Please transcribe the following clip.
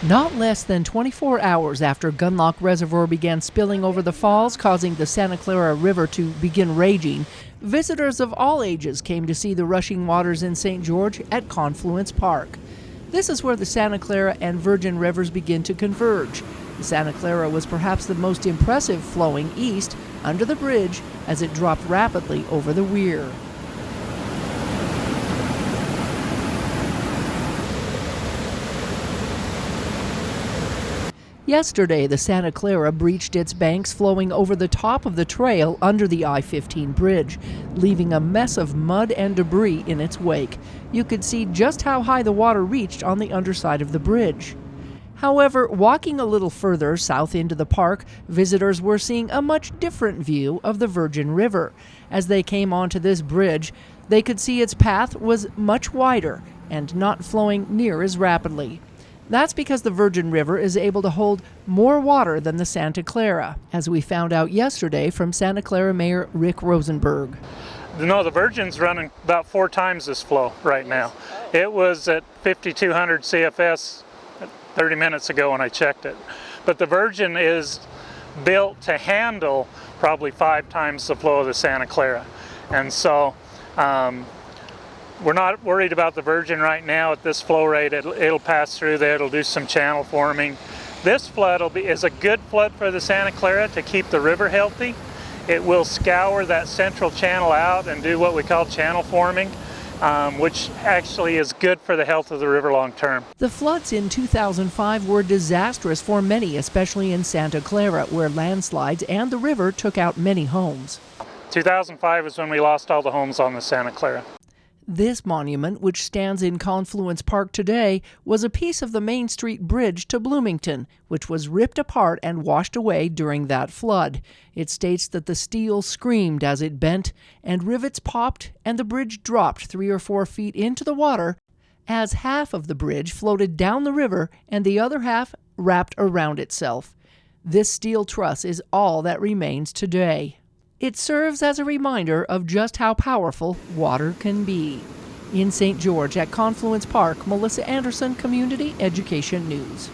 Not less than 24 hours after Gunlock Reservoir began spilling over the falls, causing the Santa Clara River to begin raging, visitors of all ages came to see the rushing waters in St. George at Confluence Park. This is where the Santa Clara and Virgin Rivers begin to converge. The Santa Clara was perhaps the most impressive, flowing east under the bridge as it dropped rapidly over the weir. Yesterday, the Santa Clara breached its banks, flowing over the top of the trail under the I-15 bridge, leaving a mess of mud and debris in its wake. You could see just how high the water reached on the underside of the bridge. However, walking a little further south into the park, visitors were seeing a much different view of the Virgin River. As they came onto this bridge, they could see its path was much wider and not flowing near as rapidly. That's because the Virgin River is able to hold more water than the Santa Clara, as we found out yesterday from Santa Clara Mayor Rick Rosenberg. No, the Virgin's running about 4 times this flow right now. It was at 5,200 CFS 30 minutes ago when I checked it. But the Virgin is built to handle probably 5 times the flow of the Santa Clara. And so we're not worried about the Virgin right now at this flow rate. It'll pass through there, it'll do some channel forming. This flood is a good flood for the Santa Clara to keep the river healthy. It will scour that central channel out and do what we call channel forming, which actually is good for the health of the river long term. The floods in 2005 were disastrous for many, especially in Santa Clara, where landslides and the river took out many homes. 2005 is when we lost all the homes on the Santa Clara. This monument, which stands in Confluence Park today, was a piece of the Main Street Bridge to Bloomington, which was ripped apart and washed away during that flood. It states that the steel screamed as it bent, and rivets popped, and the bridge dropped 3 or 4 feet into the water as half of the bridge floated down the river and the other half wrapped around itself. This steel truss is all that remains today. It serves as a reminder of just how powerful water can be. In St. George at Confluence Park, Melissa Anderson, Community Education News.